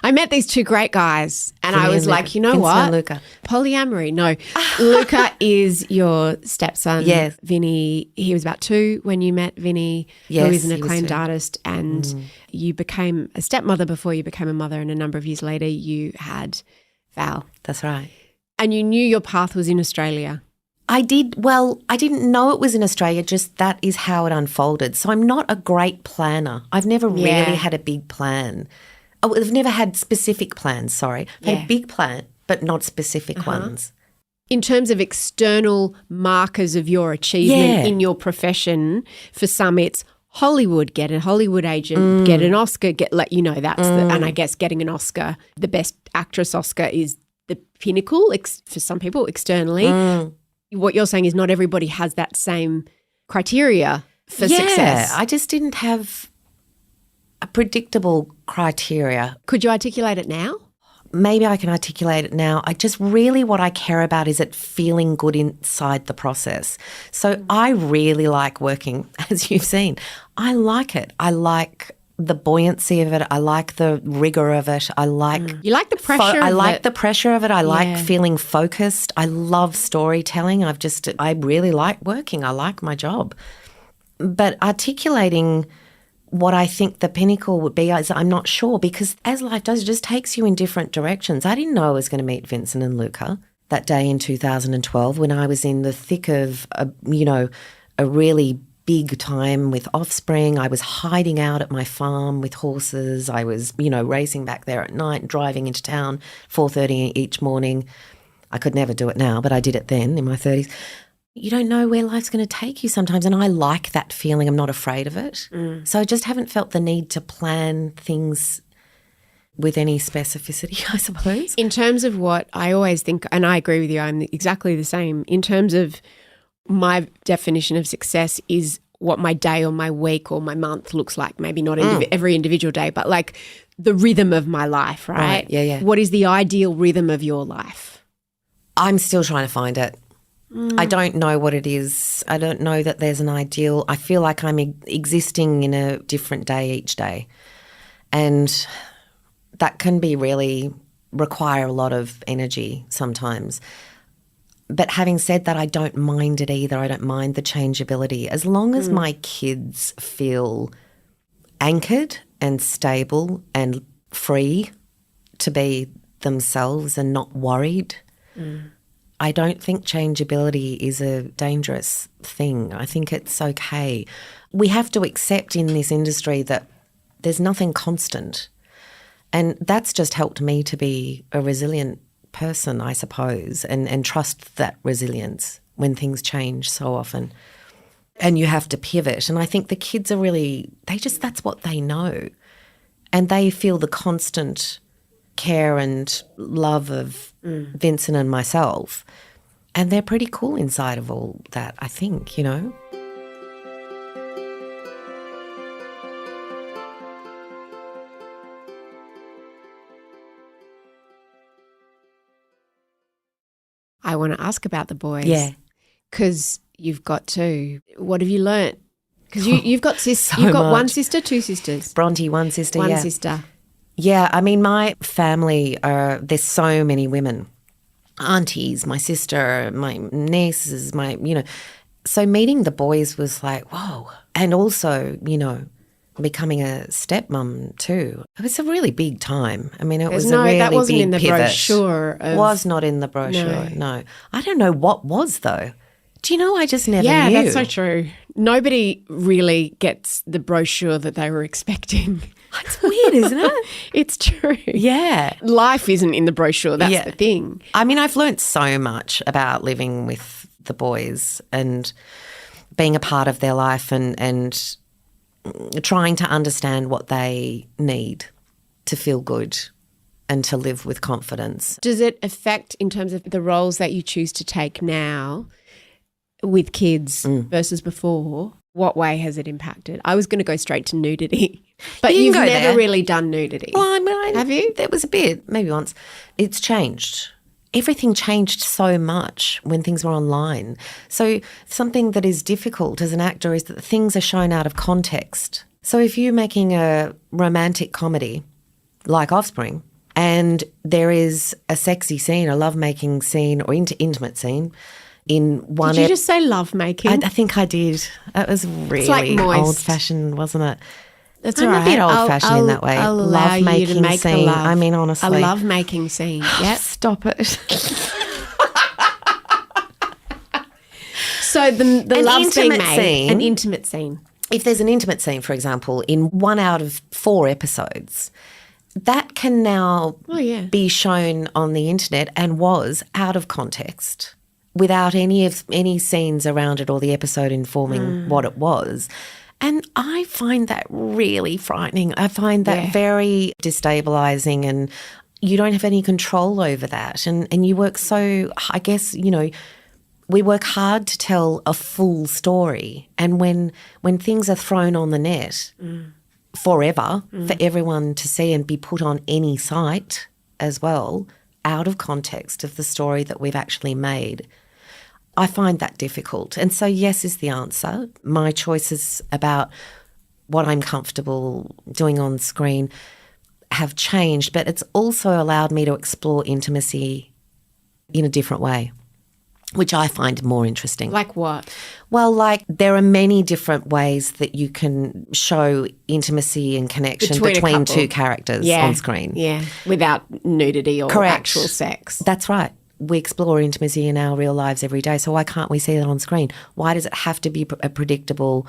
I met these two great guys and I was like, you know Vincent what? and Luca. Polyamory. No. Luca is your stepson. Yes. Vinny, he was about 2 when you met Vinny, Yes, who is an he was acclaimed 2. artist, and you became a stepmother before you became a mother, and a number of years later you had Val. That's right. And you knew your path was in Australia. I did. Well, I didn't know it was in Australia, just that is how it unfolded. So I'm not a great planner. I've never really had a big plan. Oh, I've never had specific plans, sorry. I've had a big plan, but not specific ones. In terms of external markers of your achievement in your profession, for some it's Hollywood, get a Hollywood agent, get an Oscar, that's and I guess getting an Oscar, the Best Actress Oscar is the pinnacle for some people externally. What you're saying is not everybody has that same criteria for success. Yeah, I just didn't have a predictable criteria. Could you articulate it now? Maybe I can articulate it now. What I care about is it feeling good inside the process. So I really like working, as you've seen. I like it. I like the buoyancy of it. I like the rigor of it. I like you like the pressure. I like the pressure of it. I like feeling focused. I love storytelling. I really like working. I like my job. But articulating what I think the pinnacle would be, I'm not sure, because as life does, it just takes you in different directions. I didn't know I was going to meet Vincent and Luca that day in 2012 when I was in the thick of a really big time with Offspring. I was hiding out at my farm with horses. I was, racing back there at night, driving into town 4:30 each morning. I could never do it now, but I did it then in my 30s. You don't know where life's going to take you sometimes, and I like that feeling. I'm not afraid of it. So I just haven't felt the need to plan things with any specificity, I suppose. In terms of what I always think, and I agree with you, I'm exactly the same, in terms of my definition of success is what my day or my week or my month looks like. Maybe not every individual day, but like the rhythm of my life, right? Yeah. What is the ideal rhythm of your life? I'm still trying to find it. I don't know what it is. I don't know that there's an ideal. I feel like I'm existing in a different day each day. And that can be really require a lot of energy sometimes. But having said that, I don't mind it either. I don't mind the changeability. As long as my kids feel anchored and stable and free to be themselves and not worried, I don't think changeability is a dangerous thing. I think it's okay. We have to accept in this industry that there's nothing constant. And that's just helped me to be a resilient person, I suppose, and trust that resilience when things change so often. And you have to pivot. And I think the kids are really, that's what they know. And they feel the constant care and love of Vincent and myself. And they're pretty cool inside of all that, I think, you know. I want to ask about the boys. Yeah. Because you've got two. What have you learnt? Because you've got So one much. sister, two sisters. Bronte, one sister, One yeah. sister. Yeah, I mean, my family there's so many women. Aunties, my sister, my nieces, so meeting the boys was like, whoa. And also, becoming a stepmom too. It was a really big time. I mean, it was a really that wasn't big in the pivot. brochure. Was not in the brochure, no. I don't know what was though. Do you know, I just never Yeah, knew. that's so true. Nobody really gets the brochure that they were expecting. It's weird, isn't it? It's true. Yeah. Life isn't in the brochure. That's Yeah. the thing. I mean, I've learnt so much about living with the boys and being a part of their life and trying to understand what they need to feel good and to live with confidence. Does it affect in terms of the roles that you choose to take now with kids versus before? What way has it impacted? I was going to go straight to nudity, but You you've can go never there. really done nudity. Well, I mean, Have you? There was a bit, maybe once. It's changed. Everything changed so much when things were online. So something that is difficult as an actor is that things are shown out of context. So if you're making a romantic comedy like Offspring and there is a sexy scene, a lovemaking scene or intimate scene in one Did you just say love making? I think I did. It was really like moist. old-fashioned, wasn't it? That's I'm all a right. bit old-fashioned in that way. I'll allow you to Love-making make the scene. love. I mean, honestly. A love making scene. Yep. Stop it. So the An love's being intimate made. scene. An intimate scene. If there's an intimate scene, for example, in 1 out of 4 episodes, that can now be shown on the internet and was out of context without any scenes around it or the episode informing what it was. And I find that really frightening. I find that very destabilising, and you don't have any control over that. And you work so, I guess, we work hard to tell a full story. And when things are thrown on the net forever for everyone to see and be put on any site as well, out of context of the story that we've actually made, I find that difficult. And so yes is the answer. My choices about what I'm comfortable doing on screen have changed, but it's also allowed me to explore intimacy in a different way, which I find more interesting. Like what? Well, like there are many different ways that you can show intimacy and connection Between a between couple. two characters on screen. Yeah, without nudity or Correct. actual sex. That's right. We explore intimacy in our real lives every day, so why can't we see that on screen? Why does it have to be a predictable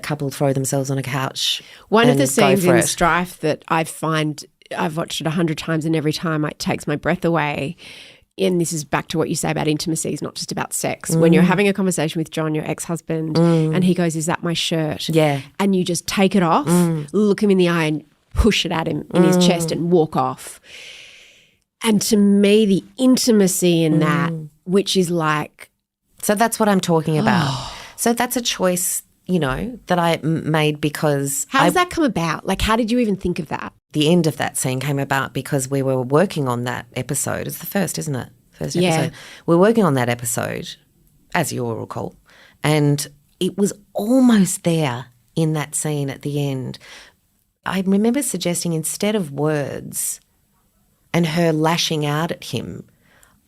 couple throw themselves on a couch? One of and the go scenes for in it? Strife that I find I've watched it 100 times and every time it takes my breath away. And this is back to what you say about intimacy. It's not just about sex. When you're having a conversation with John, your ex-husband, and he goes, "Is that my shirt?" Yeah. And you just take it off, look him in the eye and push it at him in his chest and walk off. And to me, the intimacy in that, which is like, So that's what I'm talking about. So that's a choice that I made because How does that come about? Like, how did you even think of that? the end of that scene came about because we were working on that episode. It's the first, isn't it? First Yeah. episode. We're working on that episode, as you all recall, and it was almost there in that scene at the end. I remember suggesting instead of words and her lashing out at him,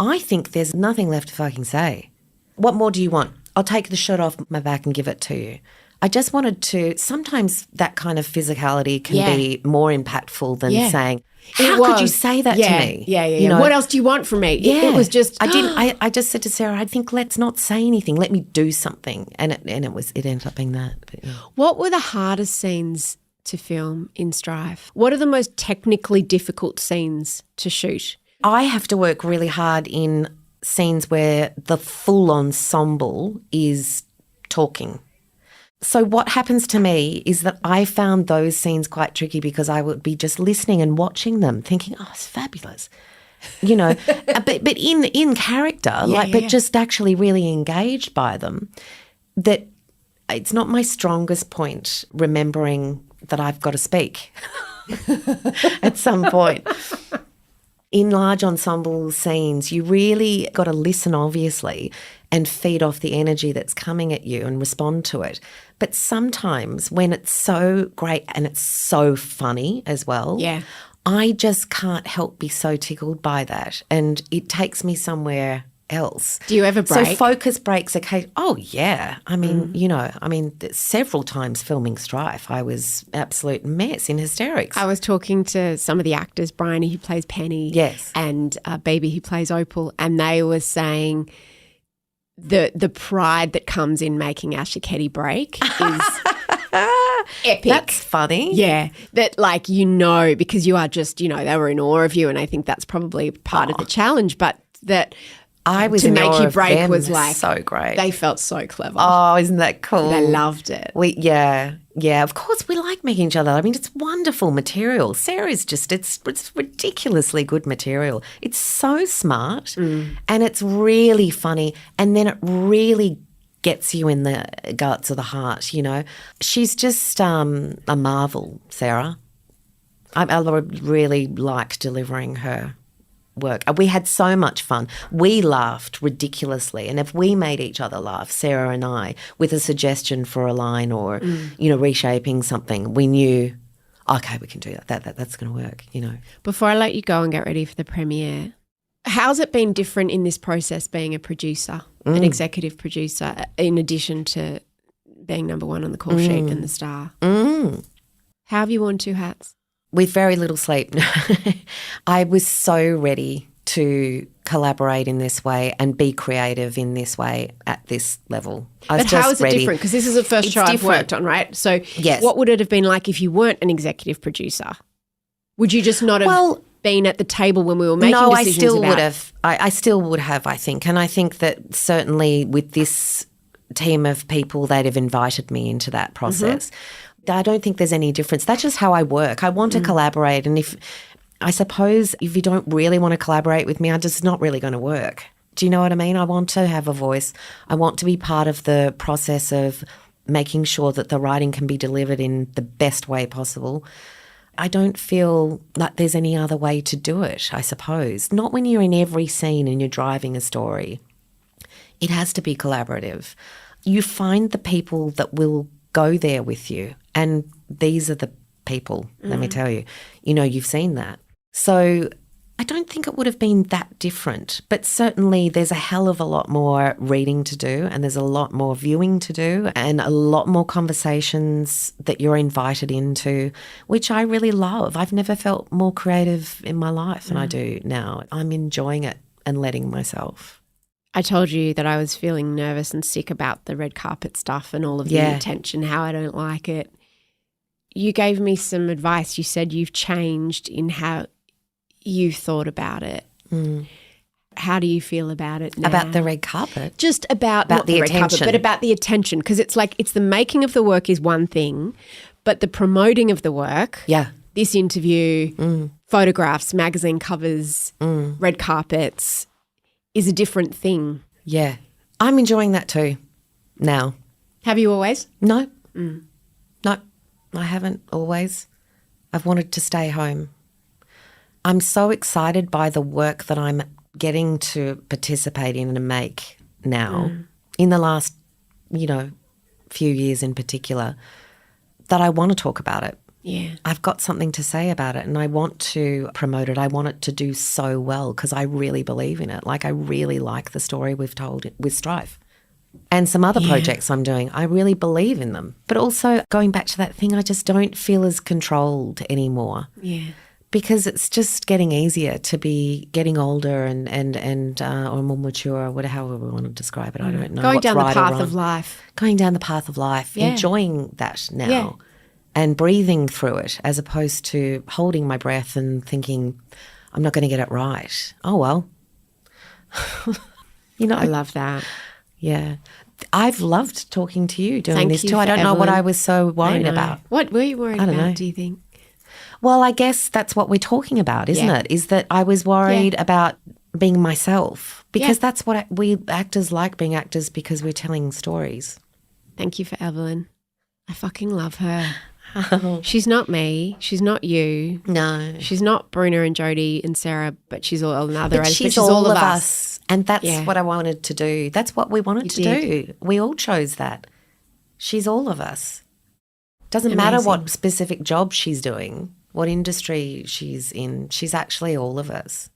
I think there's nothing left to fucking say. What more do you want? I'll take the shirt off my back and give it to you. I just wanted to, sometimes that kind of physicality can be more impactful than saying, how could you say that to me? Yeah. What else do you want from me? It was just, I just said to Sarah, I think let's not say anything. Let me do something. And it ended up being that. But, yeah. What were the hardest scenes to film in Strife? What are the most technically difficult scenes to shoot? I have to work really hard in scenes where the full ensemble is talking. So what happens to me is that I found those scenes quite tricky because I would be just listening and watching them thinking, oh, it's fabulous, but in character, but just actually really engaged by them. That it's not my strongest point remembering that I've got to speak at some point. In large ensemble scenes, you really got to listen, obviously, and feed off the energy that's coming at you and respond to it. But sometimes when it's so great and it's so funny as well, I just can't help be so tickled by that, and it takes me somewhere else. Do you ever break? So focus breaks occasionally. Oh, yeah. I mean, several times filming Strife, I was absolute mess in hysterics. I was talking to some of the actors, Bryony who plays Penny, and Baby who plays Opal, and they were saying the pride that comes in making Asher Keddie break is epic. That's funny. Yeah, that because you are just, they were in awe of you, and I think that's probably part of the challenge, but that I was to in make awe you of break them. was like so great. They felt so clever. Oh, isn't that cool? They loved it. Yeah. Of course, we like making each other. I mean, it's wonderful material. Sarah's just it's ridiculously good material. It's so smart and it's really funny, and then it really gets you in the guts of the heart. She's just a marvel, Sarah. I really like delivering her work. We had so much fun. We laughed ridiculously, and if we made each other laugh, Sarah and I, with a suggestion for a line or reshaping something, we knew, okay, we can do that. That's going to work. Before I let you go and get ready for the premiere, how's it been different in this process being a producer, an executive producer, in addition to being number one on the call sheet and the star? How have you worn two hats? With very little sleep. I was so ready to collaborate in this way and be creative in this way at this level. I was But how just is it ready. different? Because this is the first show I've worked on, right? So what would it have been like if you weren't an executive producer? Would you just not have been at the table when we were making decisions? I still would have. I still would have, I think. And I think that certainly with this team of people, they'd have invited me into that process. I don't think there's any difference. That's just how I work. I want to collaborate, and if you don't really want to collaborate with me, it's not really going to work. Do you know what I mean? I want to have a voice. I want to be part of the process of making sure that the writing can be delivered in the best way possible. I don't feel like there's any other way to do it, I suppose. Not when you're in every scene and you're driving a story. It has to be collaborative. You find the people that will go there with you, and these are the people, let me tell you. You've seen that. So I don't think it would have been that different, but certainly there's a hell of a lot more reading to do, and there's a lot more viewing to do, and a lot more conversations that you're invited into, which I really love. I've never felt more creative in my life than I do now. I'm enjoying it and letting myself. I told you that I was feeling nervous and sick about the red carpet stuff and all of the attention, how I don't like it. You gave me some advice. You said you've changed in how you thought about it. How do you feel about it now? About the red carpet? Just about not the red carpet, but about the attention, because it's like it's the making of the work is one thing, but the promoting of the work, this interview, photographs, magazine covers, red carpets, is a different thing. Yeah. I'm enjoying that too now. Have you always? No. No, I haven't always. I've wanted to stay home. I'm so excited by the work that I'm getting to participate in and make now in the last, few years in particular, that I want to talk about it. Yeah. I've got something to say about it and I want to promote it. I want it to do so well because I really believe in it. Like I really like the story we've told with Strife. And some other projects I'm doing, I really believe in them. But also going back to that thing, I just don't feel as controlled anymore. Yeah. Because it's just getting easier to be getting older and or more mature, or whatever, however we want to describe it. I don't know. Going down the path of life. Going down the path of life, enjoying that now and breathing through it as opposed to holding my breath and thinking, I'm not going to get it right. Oh, well. I love that. Yeah. I've loved talking to you doing Thank this you too. I don't know what Evelyn. I was so worried about. What were you worried about, know. do you think? Well, I guess that's what we're talking about, isn't it? Is that I was worried about being myself because that's what we actors like being actors because we're telling stories. Thank you for Evelyn. I fucking love her. She's not me. She's not you. No. She's not Bruna and Jodie and Sarah, but she's all another. But she's all of us. And that's what I wanted to do. That's what we wanted to do. We all chose that. She's all of us. Doesn't matter what specific job she's doing, what industry she's in. She's actually all of us.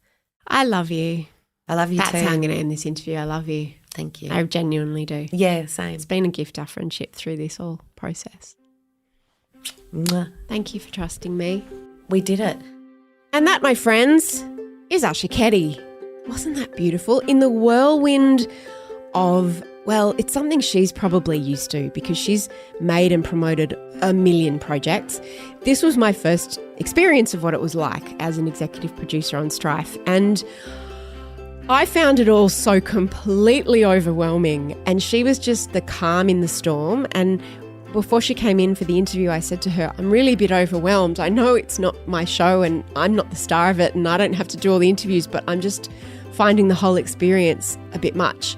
I love you. I love you too. That's how I'm going to end this interview. I love you. Thank you. I genuinely do. Yeah, same. It's been a gift, our friendship, through this whole process. Mwah. Thank you for trusting me. We did it. And that, my friends, is Asher Keddie. Wasn't that beautiful? In the whirlwind of, well, it's something she's probably used to because she's made and promoted a million projects. This was my first experience of what it was like as an executive producer on Strife. And I found it all so completely overwhelming. And she was just the calm in the storm. And before she came in for the interview, I said to her, I'm really a bit overwhelmed. I know it's not my show and I'm not the star of it and I don't have to do all the interviews, but I'm just finding the whole experience a bit much.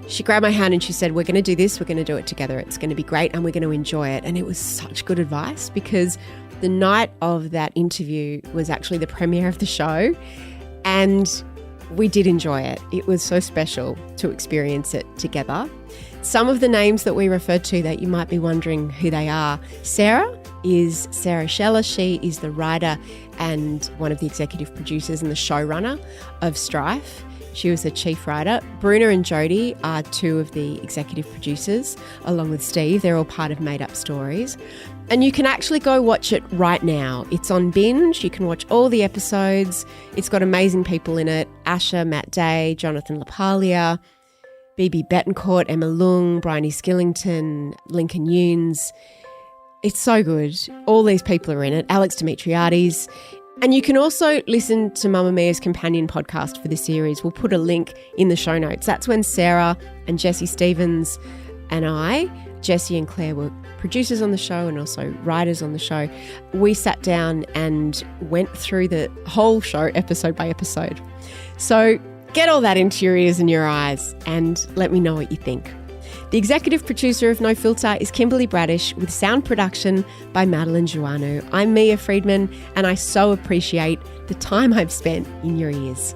She grabbed my hand and she said, we're going to do this, we're going to do it together. It's going to be great and we're going to enjoy it. And it was such good advice because the night of that interview was actually the premiere of the show and we did enjoy it. It was so special to experience it together. Some of the names that we referred to that you might be wondering who they are. Sarah is Sarah Scheller. She is the writer and one of the executive producers and the showrunner of Strife. She was the chief writer. Bruna and Jodie are two of the executive producers, along with Steve. They're all part of Made Up Stories. And you can actually go watch it right now. It's on Binge. You can watch all the episodes. It's got amazing people in it. Asher, Matt Day, Jonathan LaPaglia, Bibi Betancourt, Emma Lung, Bryony Skillington, Lincoln Yunes. It's so good. All these people are in it. Alex Demetriades. And you can also listen to Mamamia's companion podcast for the series. We'll put a link in the show notes. That's when Sarah and Jessie Stevens and I, Jessie and Claire, were producers on the show and also writers on the show. We sat down and went through the whole show episode by episode. So get all that into your ears and your eyes and let me know what you think. The executive producer of No Filter is Kimberly Bradish with sound production by Madeline Joannou. I'm Mia Freedman and I so appreciate the time I've spent in your ears.